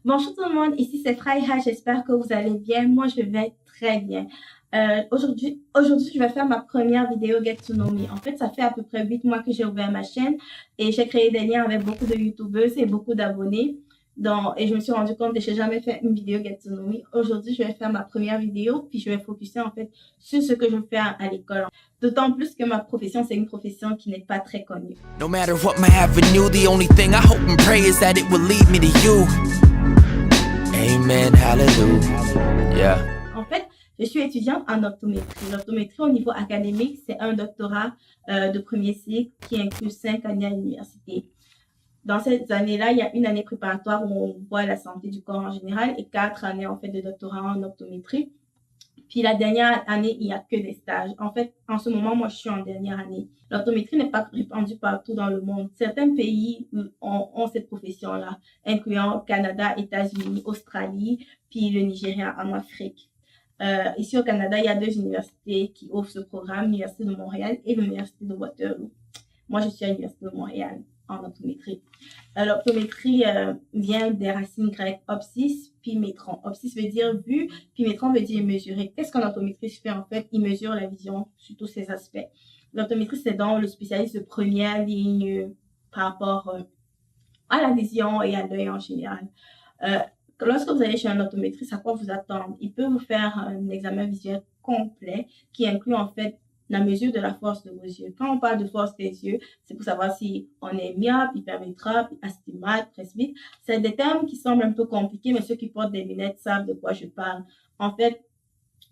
Bonjour tout le monde, ici c'est Fraiha, j'espère que vous allez bien. Moi, je vais très bien. Aujourd'hui, je vais faire ma première vidéo Get to Know Me. En fait, ça fait à peu près 8 mois que j'ai ouvert ma chaîne et j'ai créé des liens avec beaucoup de YouTubeuses et beaucoup d'abonnés. Et je me suis rendu compte que je n'ai jamais fait une vidéo Get to Know Me. Aujourd'hui, je vais faire ma première vidéo, puis je vais focuser en fait sur ce que je fais à l'école. D'autant plus que ma profession, c'est une profession qui n'est pas très connue. No matter what my avenue, the only thing I hope and pray is that it will lead me to you. Amen, hallelujah. Yeah. En fait, je suis étudiante en optométrie. L'optométrie au niveau académique, c'est un doctorat de premier cycle qui inclut 5 années à l'université. Dans ces années-là, il y a une année préparatoire où on voit la santé du corps en général et 4 années en fait de doctorat en optométrie. Puis la dernière année, il n'y a que des stages. En fait, en ce moment, moi, je suis en dernière année. L'optométrie n'est pas répandue partout dans le monde. Certains pays ont cette profession-là, incluant Canada, États-Unis, Australie, puis le Nigeria en Afrique. Ici au Canada, il y a 2 universités qui offrent ce programme, l'Université de Montréal et l'Université de Waterloo. Moi, je suis à l'Université de Montréal en optométrie. L'optométrie vient des racines grecques opsis, puis métron. Opsis veut dire vue, puis métron veut dire mesurer. Qu'est-ce qu'un optométriste fait en fait? Il mesure la vision sur tous ses aspects. L'optométriste, c'est donc le spécialiste de première ligne par rapport à la vision et à l'œil en général. Lorsque vous allez chez un optométriste, à quoi vous attendre? Il peut vous faire un examen visuel complet qui inclut en fait la mesure de la force de vos yeux. Quand on parle de force des yeux, c'est pour savoir si on est myope, hypermétrope, astigmate, presbyte. C'est des termes qui semblent un peu compliqués, mais ceux qui portent des lunettes savent de quoi je parle. En fait,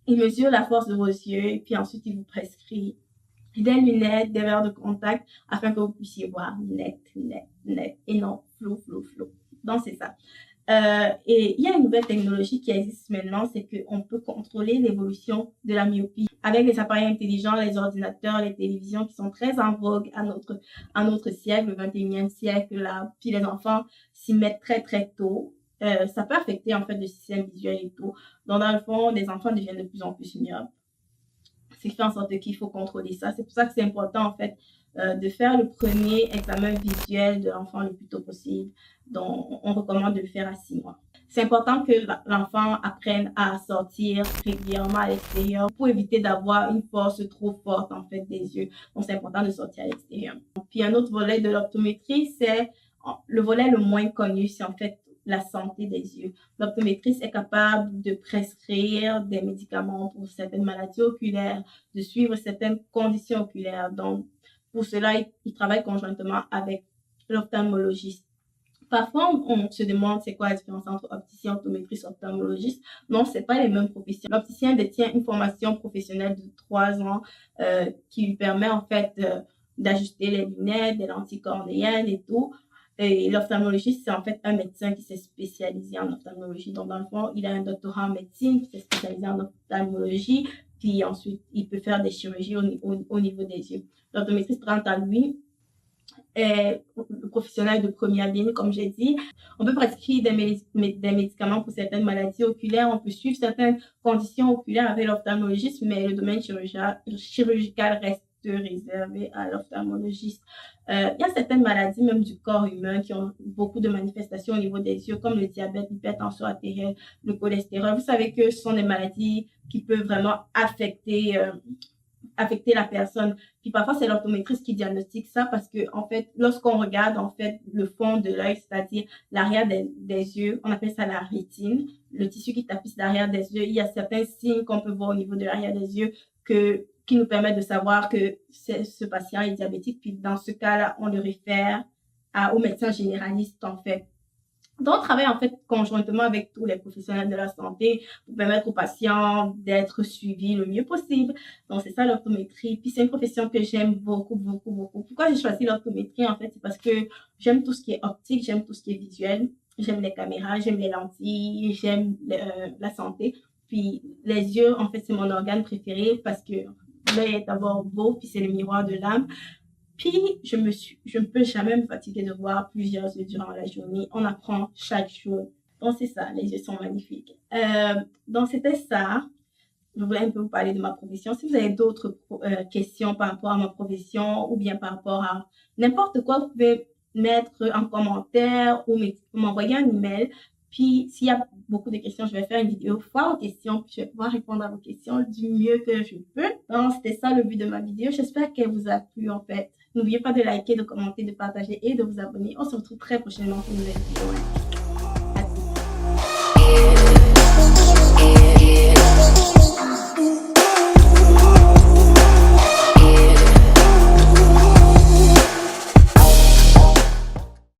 il mesure la force de vos yeux, puis ensuite il vous prescrit des lunettes, des verres de contact, afin que vous puissiez voir net, et non flou. Donc, c'est ça. Et il y a une nouvelle technologie qui existe maintenant, c'est qu'on peut contrôler l'évolution de la myopie avec les appareils intelligents, les ordinateurs, les télévisions qui sont très en vogue à notre siècle, le 21e siècle, là. Puis les enfants s'y mettent très tôt. Ça peut affecter en fait le système visuel et tout. Donc dans le fond, les enfants deviennent de plus en plus myopes. C'est fait en sorte qu'il faut contrôler ça. C'est pour ça que c'est important en fait de faire le premier examen visuel de l'enfant le plus tôt possible. Donc, on recommande de le faire à 6 mois. C'est important que l'enfant apprenne à sortir régulièrement à l'extérieur pour éviter d'avoir une force trop forte en fait des yeux. Donc, c'est important de sortir à l'extérieur. Puis, un autre volet de l'optométrie, c'est le volet le moins connu, c'est en fait la santé des yeux. L'optométriste est capable de prescrire des médicaments pour certaines maladies oculaires, de suivre certaines conditions oculaires. Donc, pour cela, il travaille conjointement avec l'ophtalmologiste. Parfois, on se demande c'est quoi la différence entre opticien, optométriste, ophtalmologiste. Non, c'est pas les mêmes professions. L'opticien détient une formation professionnelle de 3 ans qui lui permet en fait d'ajuster les lunettes, des lentilles cornéennes et tout. Et l'ophtalmologiste, c'est en fait un médecin qui s'est spécialisé en ophtalmologie. Donc, dans le fond, il a un doctorat en médecine qui s'est spécialisé en ophtalmologie. Puis ensuite, il peut faire des chirurgies au niveau des yeux. L'optométriste, quant à lui, est le professionnel de première ligne, comme j'ai dit. On peut prescrire des médicaments pour certaines maladies oculaires. On peut suivre certaines conditions oculaires avec l'ophtalmologiste, mais le domaine chirurgical reste réservé à l'ophtalmologiste. Il y a certaines maladies, même du corps humain, qui ont beaucoup de manifestations au niveau des yeux, comme le diabète, l'hypertension artérielle, le cholestérol. Vous savez que ce sont des maladies qui peuvent vraiment affecter la personne. Puis parfois, c'est l'optométriste qui diagnostique ça parce que, en fait, lorsqu'on regarde, en fait, le fond de l'œil, c'est-à-dire l'arrière des yeux, on appelle ça la rétine, le tissu qui tapisse l'arrière des yeux, il y a certains signes qu'on peut voir au niveau de l'arrière des yeux qui nous permettent de savoir que ce patient est diabétique. Puis dans ce cas-là, on le réfère au médecin généraliste, en fait. Donc, on travaille en fait conjointement avec tous les professionnels de la santé pour permettre aux patients d'être suivis le mieux possible. Donc, c'est ça l'optométrie. Puis, c'est une profession que j'aime beaucoup. Pourquoi j'ai choisi l'optométrie? En fait, c'est parce que j'aime tout ce qui est optique, j'aime tout ce qui est visuel. J'aime les caméras, j'aime les lentilles, j'aime la santé. Puis, les yeux, en fait, c'est mon organe préféré parce que l'œil est d'abord beau, puis c'est le miroir de l'âme. Puis, je ne peux jamais me fatiguer de voir plusieurs yeux durant la journée. On apprend chaque jour. Donc, c'est ça, les yeux sont magnifiques. Donc, c'était ça. Je voulais un peu vous parler de ma profession. Si vous avez d'autres questions par rapport à ma profession ou bien par rapport à n'importe quoi, vous pouvez mettre en commentaire ou m'envoyer un email. Puis, s'il y a beaucoup de questions, je vais faire une vidéo foire aux questions. Puis, je vais pouvoir répondre à vos questions du mieux que je peux. Donc, c'était ça le but de ma vidéo. J'espère qu'elle vous a plu, en fait. N'oubliez pas de liker, de commenter, de partager et de vous abonner. On se retrouve très prochainement pour une nouvelle vidéo. À tous.